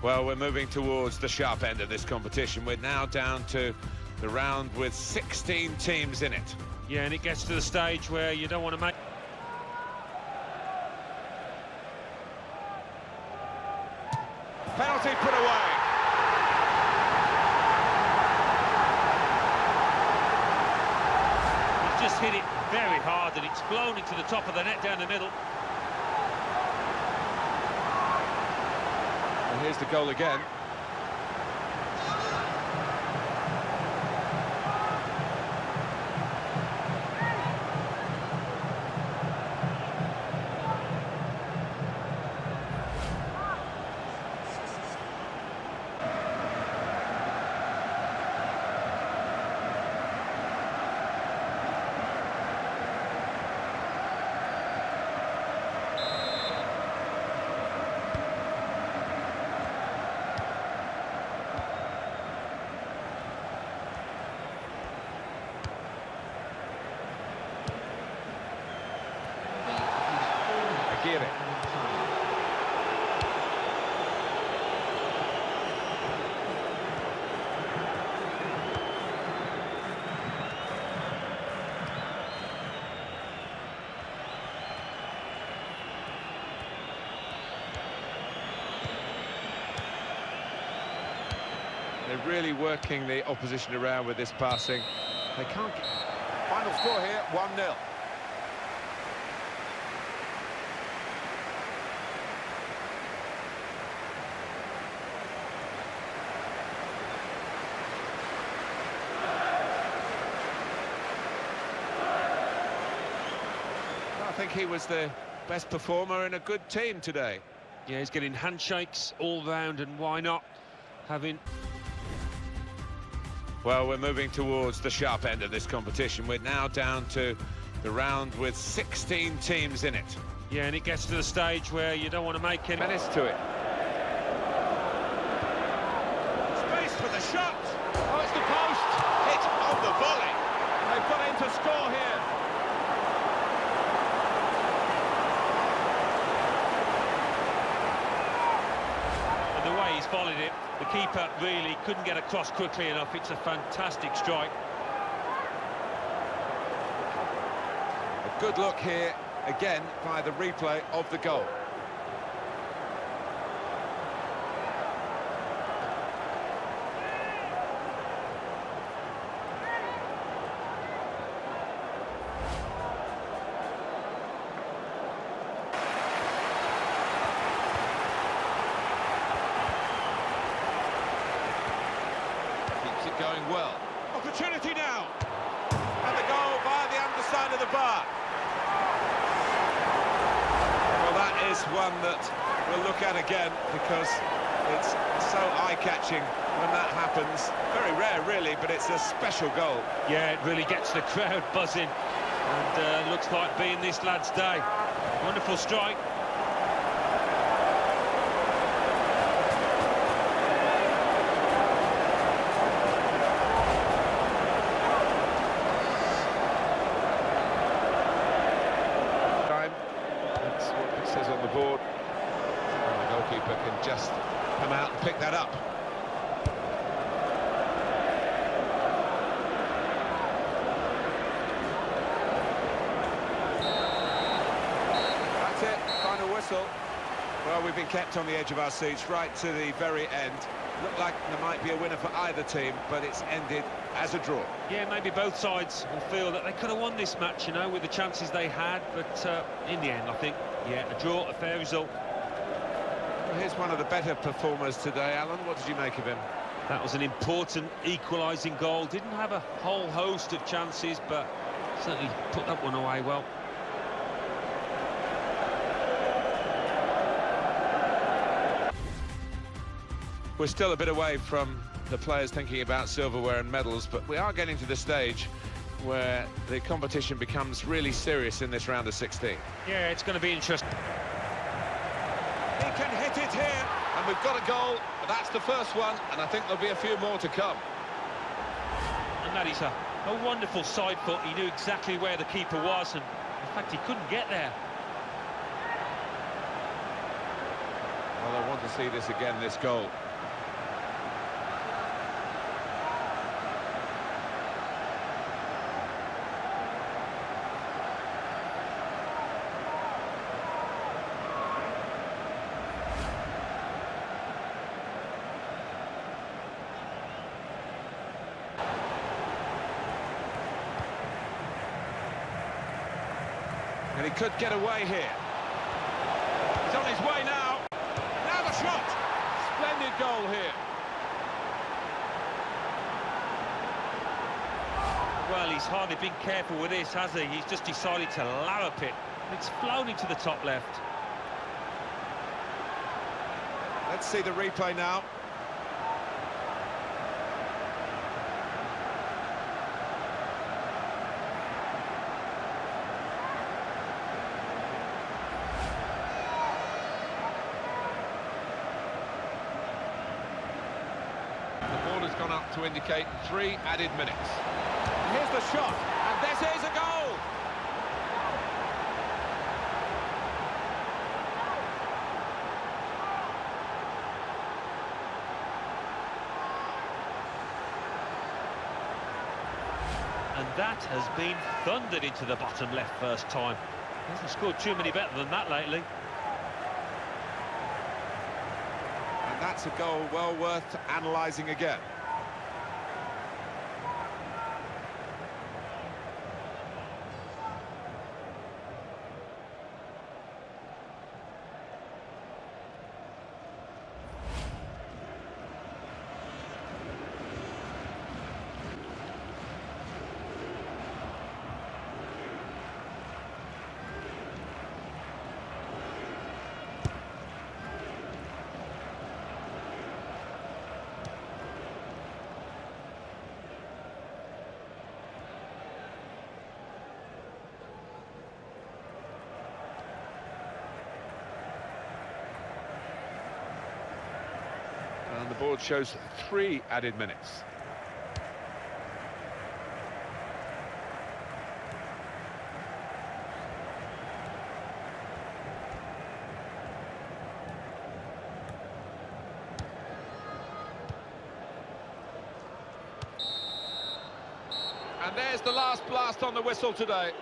Well, we're moving towards the sharp end of this competition. We're now down to the round with 16 teams in it. Yeah, and it gets to the stage where you don't want to make... Penalty put away. He's just hit it very hard and it's flown into the top of the net down the middle. And here's the goal again. They're really working the opposition around with this passing. They can't get... Final score here, 1-0. I think he was the best performer in a good team today. Yeah, he's getting handshakes all round, and why not having... Well, we're moving towards the sharp end of this competition. We're now down to the round with 16 teams in it. Yeah, and it gets to the stage where you don't want to make any... Menace to it. Space for the shot. Oh, it's the post. Hit on the volley. They've got in to score here. And the way he's volleyed it, the keeper really couldn't get across quickly enough. It's a fantastic strike. A good look here, again, by the replay of the goal. Going well. Opportunity now. And the goal via the underside of the bar. Well, that is one that we'll look at again because it's so eye-catching when that happens. Very rare, really, but it's a special goal. Yeah, it really gets the crowd buzzing, and looks like being this lad's day. Wonderful strike. Board. And the goalkeeper can just come out and pick that up. That's it, final whistle. Well, we've been kept on the edge of our seats right to the very end. Looked like there might be a winner for either team, but it's ended as a draw. Yeah, maybe both sides will feel that they could have won this match, you know, with the chances they had, but in the end, I think, yeah, a draw, a fair result. Well, here's one of the better performers today, Alan. What did you make of him? That was an important equalising goal. Didn't have a whole host of chances, but certainly put that one away well. We're still a bit away from the players thinking about silverware and medals, but we are getting to the stage where the competition becomes really serious in this round of 16. Yeah, it's going to be interesting. He can hit it here, and we've got a goal, but that's the first one, and I think there'll be a few more to come. And that is a wonderful side foot. He knew exactly where the keeper was, and in fact, he couldn't get there. Well, Well, I want to see this again, this goal. And he could get away here. He's on his way now. Now the shot! Splendid goal here. Well, he's hardly been careful with this, has he? He's just decided to larrup it. It's flown into the top left. Let's see the replay now. The ball has gone up to indicate 3 added minutes. Here's the shot, and this is a goal! And that has been thundered into the bottom left first time. Hasn't scored too many better than that lately. And that's a goal well worth analysing again. And the board shows 3 added minutes. And there's the last blast on the whistle today.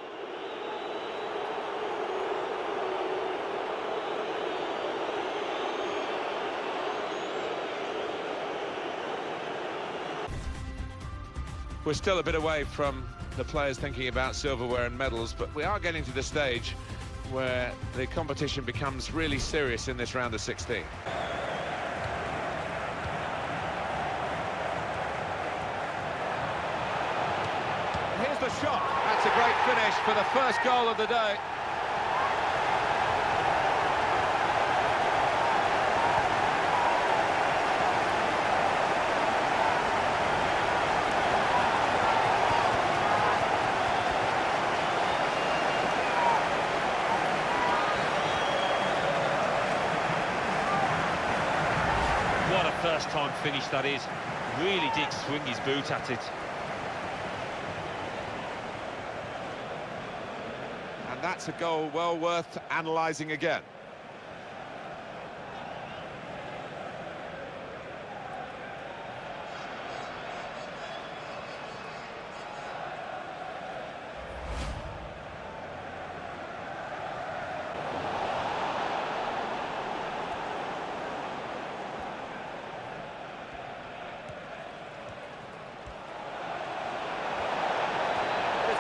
We're still a bit away from the players thinking about silverware and medals, but we are getting to the stage where the competition becomes really serious in this round of 16. Here's the shot. That's a great finish for the first goal of the day. What a first-time finish that is. Really did swing his boot at it. And that's a goal well worth analysing again.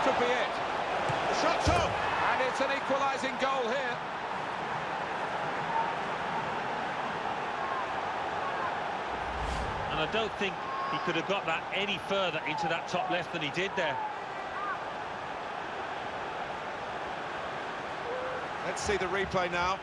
Could be it. The shot's up, and it's an equalising goal here. And I don't think he could have got that any further into that top left than he did there. Let's see the replay now.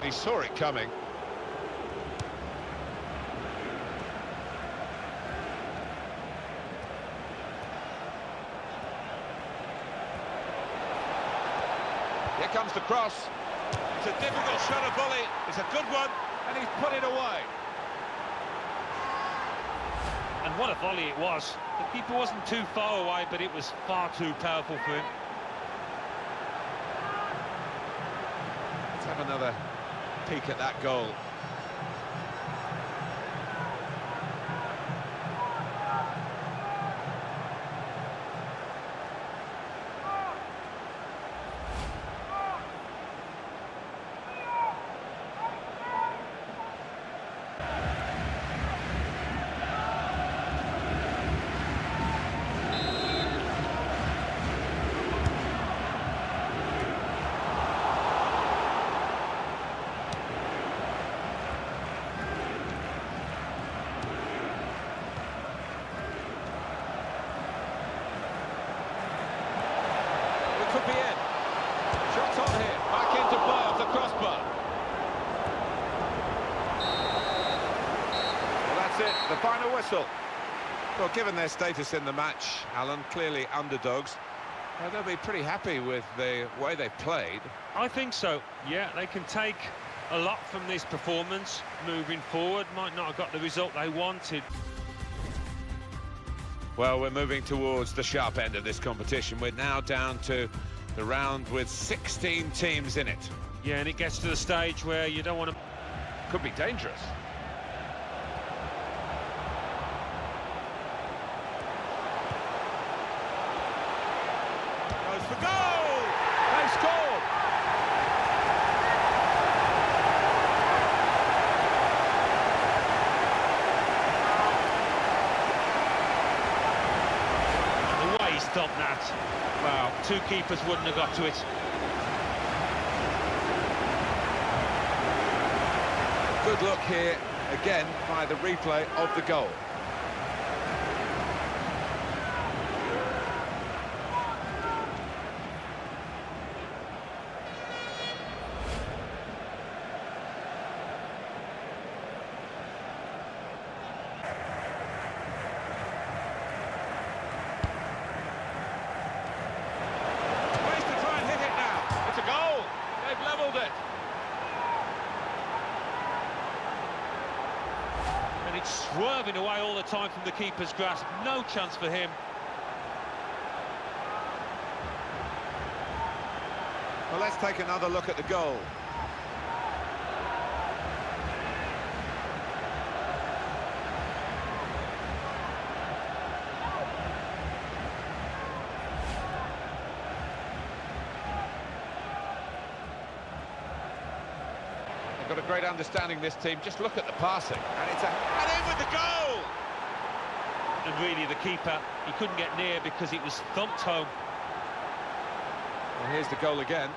He saw it coming. Here comes the cross. It's a difficult shot of volley. It's a good one, and he's put it away. And what a volley it was. The keeper wasn't too far away, but it was far too powerful for him. Let's have another peek at that goal. Could be in. Shots on here. Back into play off the crossbar. Well, that's it. The final whistle. Well, given their status in the match, Alan, clearly underdogs, they'll be pretty happy with the way they played. I think so. Yeah, they can take a lot from this performance moving forward. Might not have got the result they wanted. Well, we're moving towards the sharp end of this competition. We're now down to the round with 16 teams in it. Yeah, and it gets to the stage where you don't want to... Could be dangerous. Goes for goal! They scored! Stopped that. Wow, two keepers wouldn't have got to it. Good look here, again, by the replay of the goal. And it's swerving away all the time from the keeper's grasp. No chance for him. Well, let's take another look at the goal. Got a great understanding, this team. Just look at the passing, and it's and in with the goal. And really, the keeper, he couldn't get near because it was thumped home. Well, here's the goal again.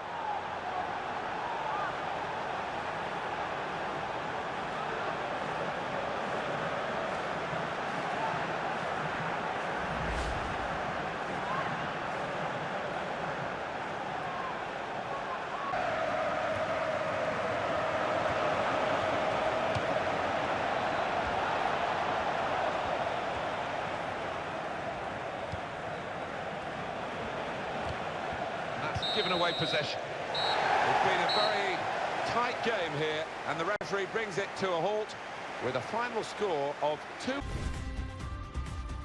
Given away possession. It's been a very tight game here, and the referee brings it to a halt with a final score of 2.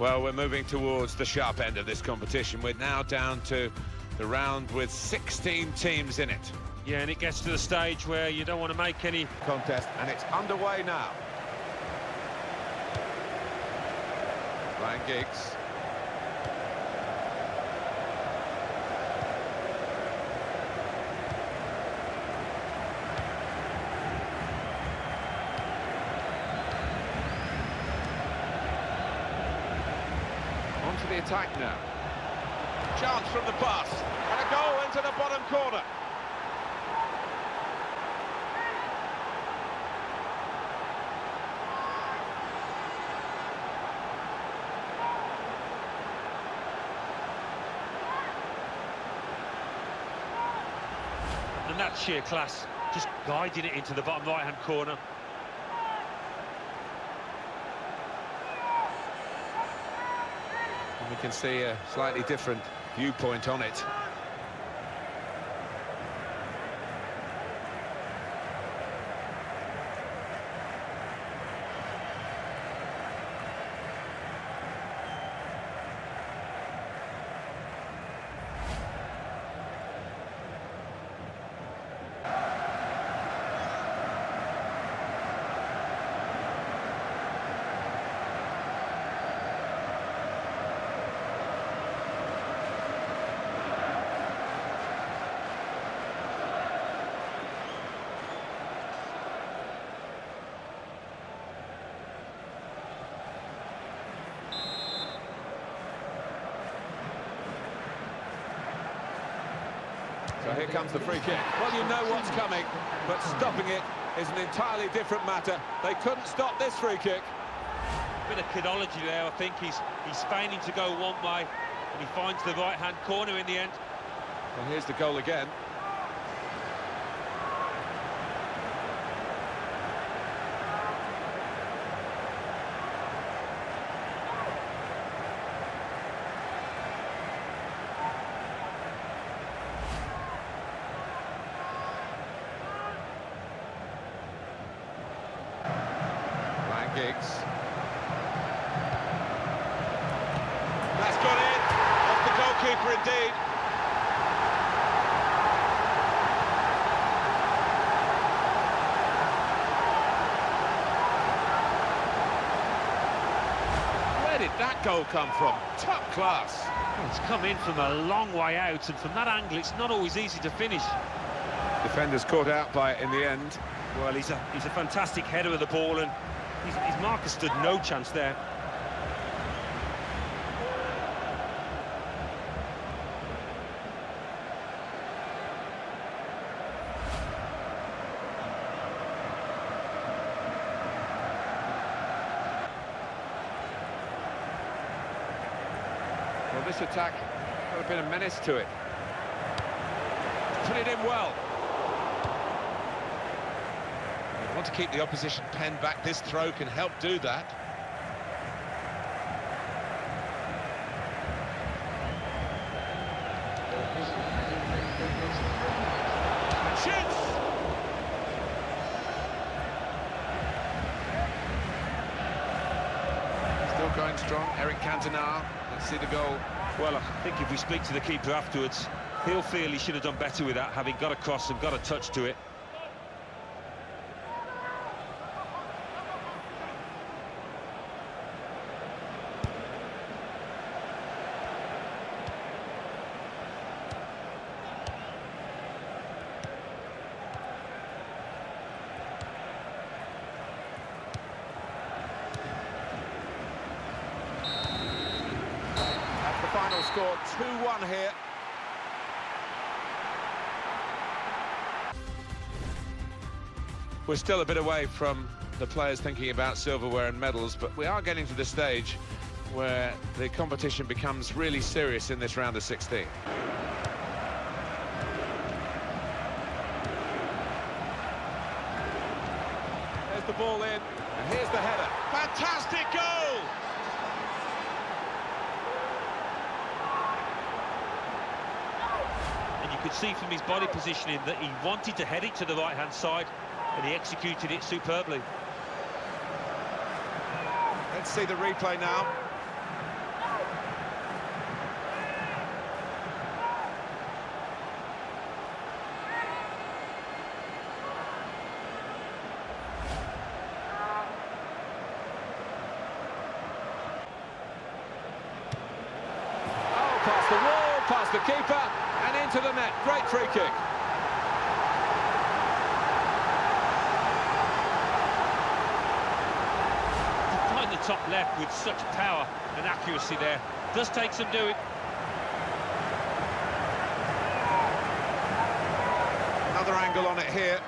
Well, we're moving towards the sharp end of this competition. We're now down to the round with 16 teams in it. Yeah, and it gets to the stage where you don't want to make any contest, and it's underway now. Ryan Giggs. To the attack now. Chance from the pass, and a goal into the bottom corner. And that's sheer class, just guiding it into the bottom right-hand corner. We can see a slightly different viewpoint on it. So here comes the free kick. Well, you know what's coming, but stopping it is an entirely different matter. They couldn't stop this free kick. Bit of kidology there, I think. He's feigning to go one way, and he finds the right-hand corner in the end. Well, here's the goal again. Giggs. That's gone in, off the goalkeeper indeed. Where did that goal come from? Top class. Well, it's come in from a long way out, and from that angle it's not always easy to finish. Defenders caught out by it in the end. Well, he's a fantastic header of the ball, and his marker stood no chance there. Well, this attack got a bit of menace to it. Put it in well. Want to keep the opposition pen back. This throw can help do that. And shoots! Still going strong, Eric Cantona. Let's see the goal. Well, I think if we speak to the keeper afterwards, he'll feel he should have done better with that, having got across and got a touch to it. Final score 2-1 here. We're still a bit away from the players thinking about silverware and medals, but we are getting to the stage where the competition becomes really serious in this round of 16. There's the ball in, and here's the header. Fantastic goal! You could see from his body positioning that he wanted to head it to the right-hand side, and he executed it superbly. Let's see the replay now. Oh, past the wall, past the keeper. And into the net. Great free kick. To find the top left with such power and accuracy there does take some doing. Another angle on it here.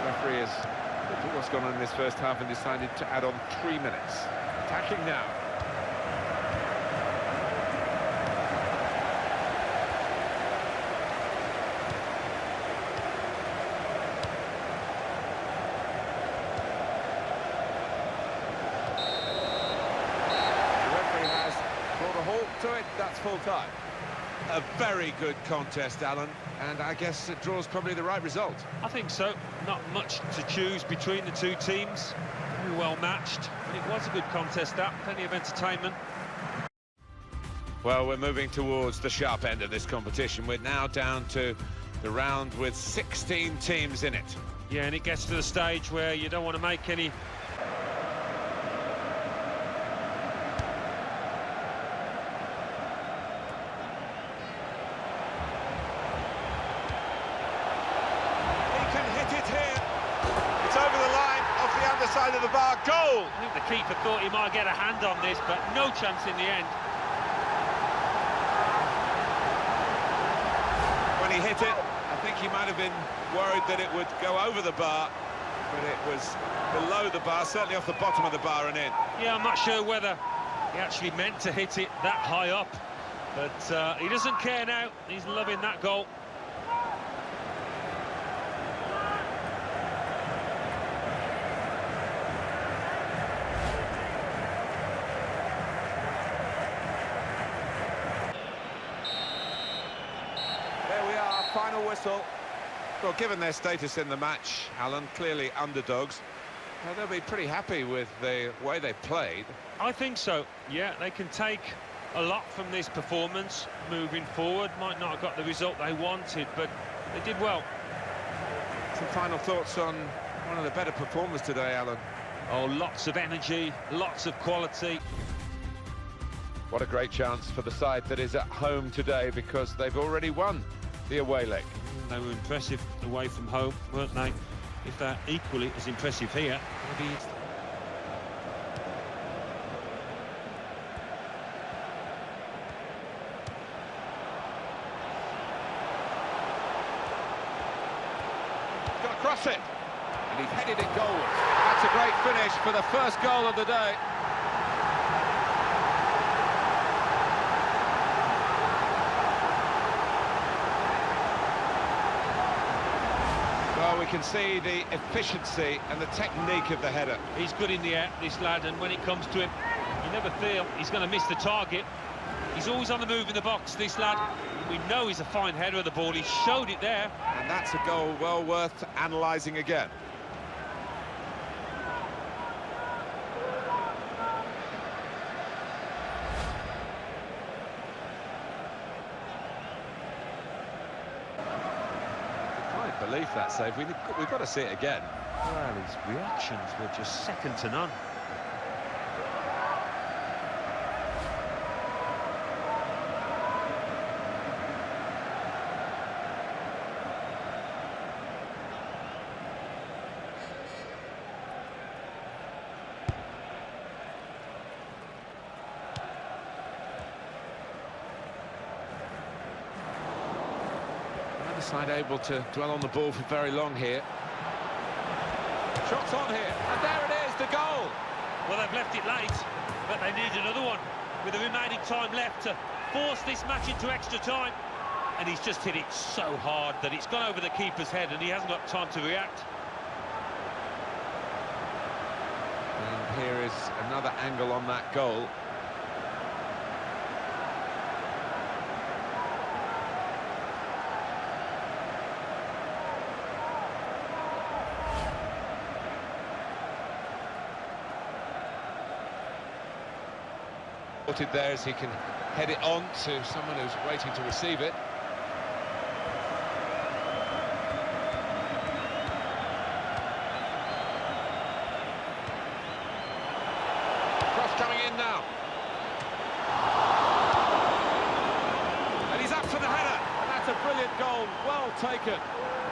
Referee has looked at what's gone on in this first half and decided to add on 3 minutes. Attacking now. The referee has brought a halt to it. That's full time. A very good contest, Alan, and I guess it draws probably the right result. I think so. Not much to choose between the two teams. Very well matched, but it was a good contest, that. Plenty of entertainment. Well, we're moving towards the sharp end of this competition. We're now down to the round with 16 teams in it. Yeah, and it gets to the stage where you don't want to make any side of the bar, goal! I think the keeper thought he might get a hand on this, but no chance in the end. When he hit it, I think he might have been worried that it would go over the bar, but it was below the bar, certainly off the bottom of the bar and in. Yeah, I'm not sure whether he actually meant to hit it that high up, but he doesn't care now. He's loving that goal. There we are, final whistle. Well, given their status in the match, Alan, clearly underdogs, they'll be pretty happy with the way they played. I think so, yeah, they can take a lot from this performance moving forward. Might not have got the result they wanted, but they did well. Some final thoughts on one of the better performers today, Alan? Oh, lots of energy, lots of quality. What a great chance for the side that is at home today, because they've already won the away leg. They were impressive away from home, weren't they? If they're equally as impressive here, maybe it's... He's got to cross it, and he's headed it goalwards. That's a great finish for the first goal of the day. Well, we can see the efficiency and the technique of the header. He's good in the air, this lad, and when it comes to him, you never feel he's going to miss the target. He's always on the move in the box, this lad. We know he's a fine header of the ball. He showed it there. And that's a goal well worth analysing again. Believe that save. We've got to see it again. Well, his reactions were just second to none. Side able to dwell on the ball for very long here. Shots on here, and there it is, the goal! Well, they've left it late, but they need another one with the remaining time left to force this match into extra time. And he's just hit it so hard that it's gone over the keeper's head and he hasn't got time to react. And here is another angle on that goal. There as he can head it on to someone who's waiting to receive it. Cross coming in now. And he's up for the header. And that's a brilliant goal, well taken.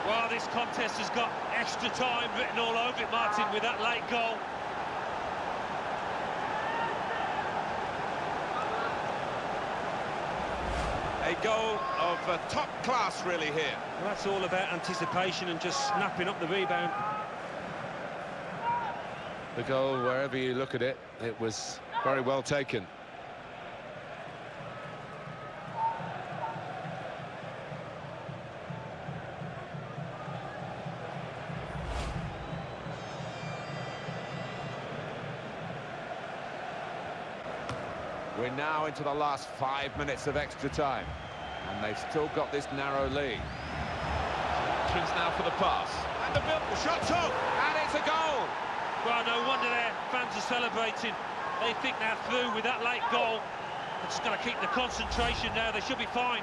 Well, this contest has got extra time written all over it, Martin, with that late goal. A goal of top class, really, here. Well, that's all about anticipation and just snapping up the rebound. The goal, wherever you look at it, it was very well taken. We're now into the last 5 minutes of extra time, and they've still got this narrow lead. Options now for the pass, and the shot's on, and it's a goal! Well, no wonder their fans are celebrating. They think they're through with that late goal. They're just got to keep the concentration now. They should be fine.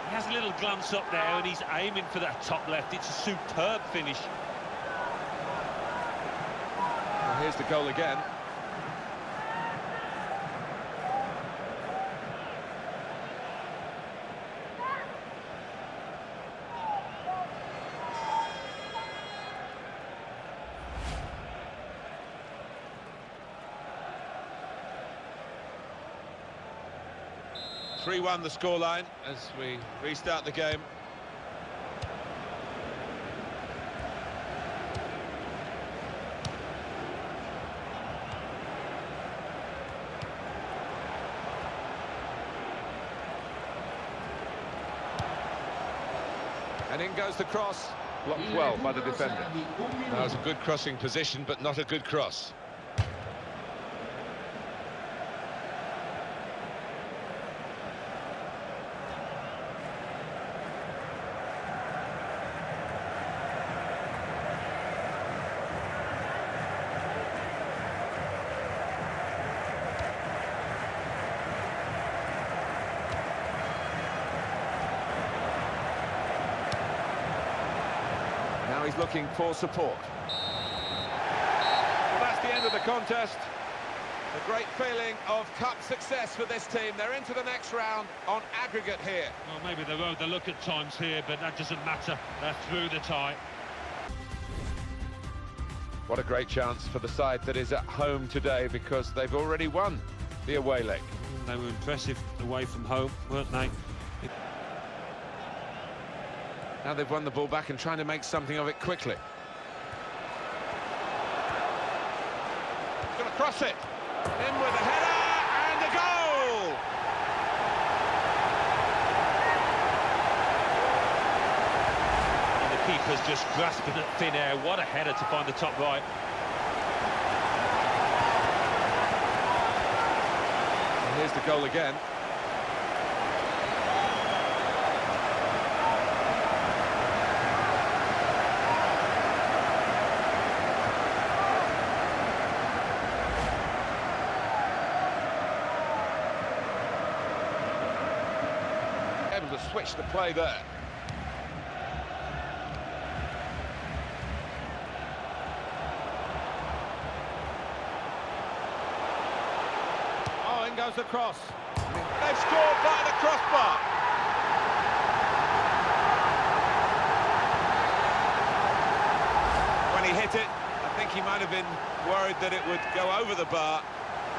He has a little glance up there, and he's aiming for that top left. It's a superb finish. Well, here's the goal again. 3-1 the scoreline as we restart the game. And in goes the cross, blocked well by the defender. That was a good crossing position, but not a good cross. Now he's looking for support. Well, that's the end of the contest. A great feeling of cup success for this team. They're into the next round on aggregate here. Well, maybe they rode the luck at times here, but that doesn't matter. They're through the tie. What a great chance for the side that is at home today, because they've already won the away leg. They were impressive away from home, weren't they? Now they've won the ball back and trying to make something of it quickly. He's going to cross it. In with a header and a goal! And the keeper's just grasping at thin air. What a header to find the top right. And here's the goal again. To switch the play there. Oh, in goes the cross. They've scored by the crossbar. When he hit it, I think he might have been worried that it would go over the bar,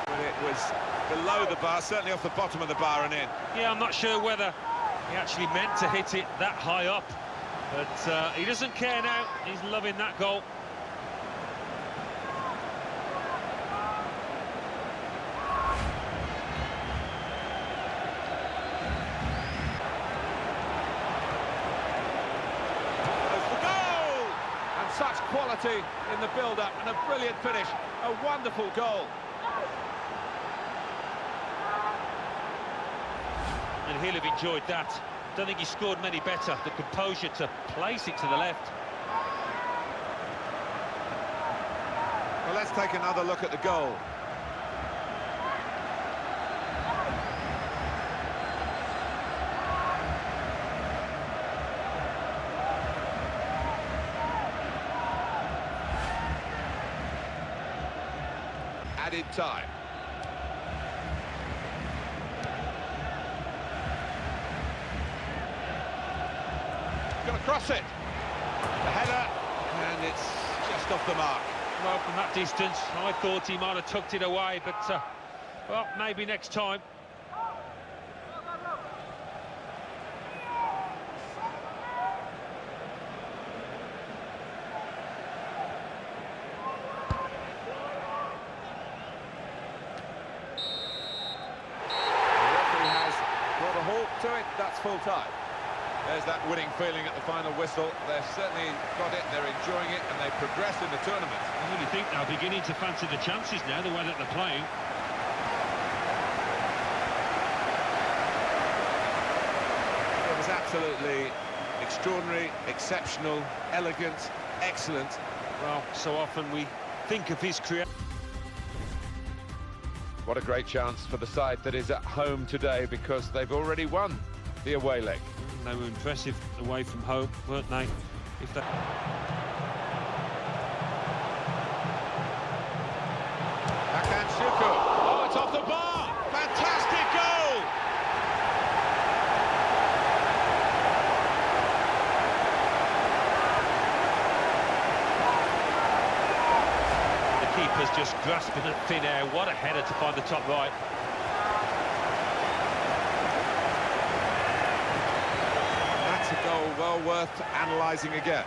but it was below the bar, certainly off the bottom of the bar and in. Yeah, I'm not sure whether he actually meant to hit it that high up, but he doesn't care now. He's loving that goal. There's the goal! And such quality in the build-up, and a brilliant finish. A wonderful goal. And he'll have enjoyed that. Don't think he scored many better. The composure to place it to the left. Well, let's take another look at the goal. Added time. Going to cross it. The header, and it's just off the mark. Well, from that distance, I thought he might have tucked it away, but, well, maybe next time. The referee has brought a halt to it. That's full time. There's that winning feeling at the final whistle. They've certainly got it, they're enjoying it, and they progress in the tournament. I really think they're beginning to fancy the chances now, the way that they're playing. It was absolutely extraordinary, exceptional, elegant, excellent. Well, so often we think of his career. What a great chance for the side that is at home today, because they've already won the away leg. They were impressive away from home, weren't they? If they... Backhand Shuku. Oh, it's off the bar. Fantastic goal. The keeper's just grasping at thin air. What a header to find the top right. well worth analysing again.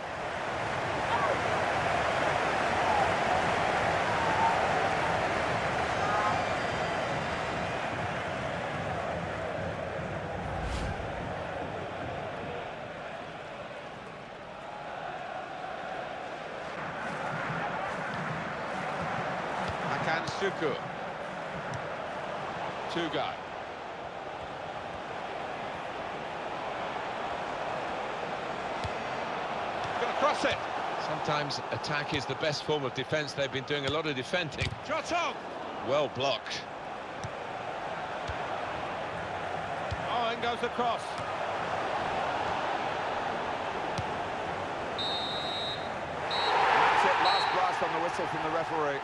Suku. Two-guy. Gonna cross it. Sometimes attack is the best form of defence. They've been doing a lot of defending. Shot on. Well blocked. Oh, in goes the cross. That's it. Last blast on the whistle from the referee.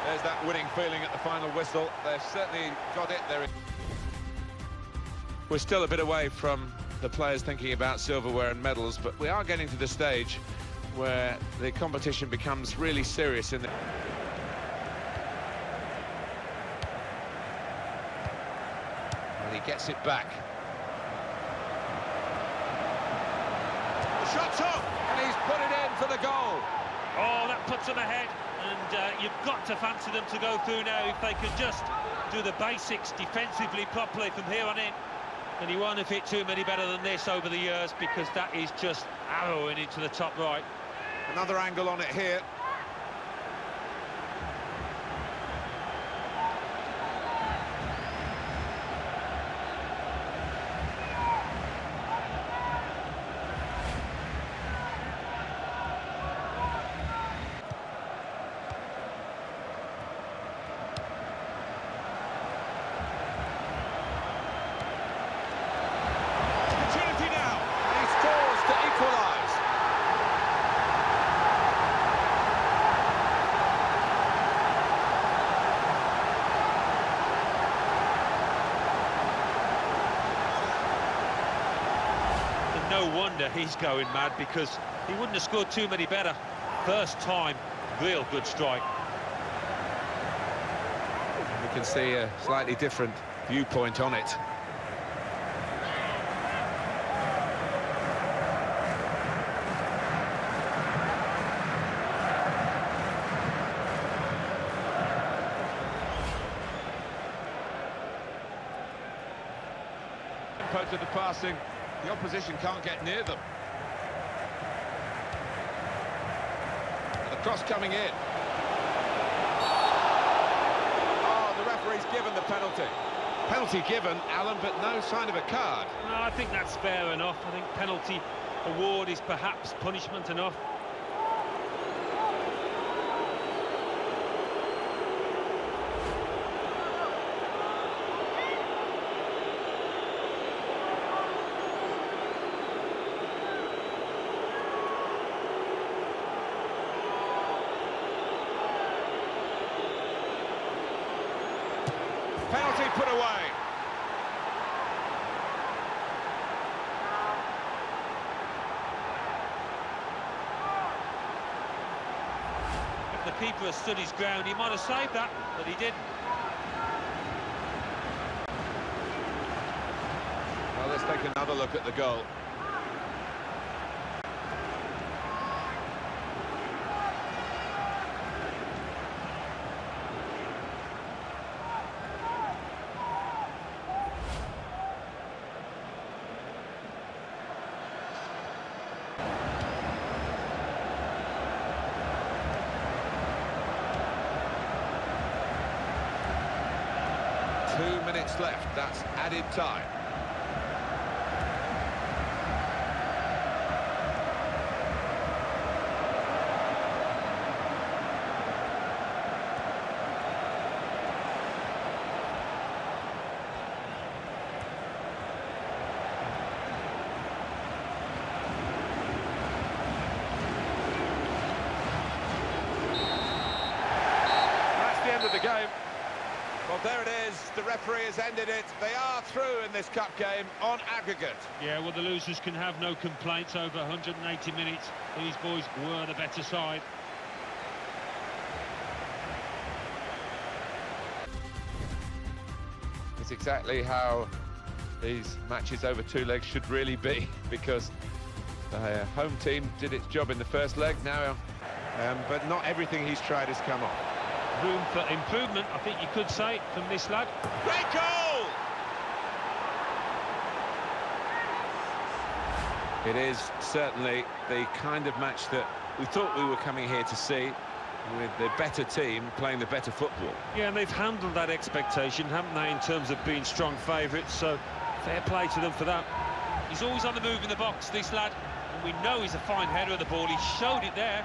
There's that winning feeling at the final whistle. They've certainly got it. We're still a bit away from the players thinking about silverware and medals, but we are getting to the stage where the competition becomes really serious. And he gets it back. The shot's up, and he's put it in for the goal. Oh, that puts them ahead. And you've got to fancy them to go through now if they can just do the basics defensively properly from here on in. And he won't have hit too many better than this over the years, because that is just arrowing into the top right. Another angle on it here. No wonder he's going mad, because he wouldn't have scored too many better. First time, real good strike. We can see a slightly different viewpoint on it. Tempo to the passing. The opposition can't get near them. The cross coming in. Oh, the referee's given the penalty. Penalty given, Alan, but no sign of a card. No, I think that's fair enough. I think penalty award is perhaps punishment enough. Penalty put away. If the keeper had stood his ground, he might have saved that, but he didn't. Well, let's take another look at the goal. Minutes left, that's added time. That's the end of the game. Well, there it is. The referee has ended it. They are through in this cup game on aggregate. Yeah, well, the losers can have no complaints. Over 180 minutes, these boys were the better side. It's exactly how these matches over two legs should really be, because The home team did its job in the first leg now, but not everything he's tried has come off. Room for improvement, I think you could say, from this lad. Great goal! It is certainly the kind of match that we thought we were coming here to see, with the better team playing the better football. Yeah, and they've handled that expectation, haven't they, in terms of being strong favourites, so fair play to them for that. He's always on the move in the box, this lad, and we know he's a fine header of the ball. He showed it there.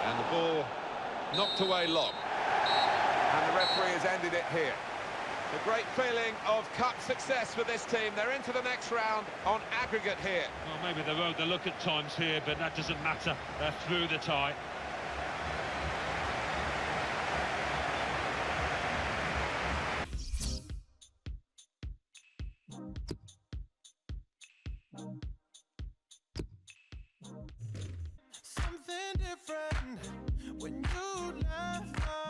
And the ball knocked away long. And the referee has ended it here. A great feeling of cup success for this team. They're into the next round on aggregate here. Well, maybe they rode the luck at times here, but that doesn't matter. They're through the tie. Something different when you left.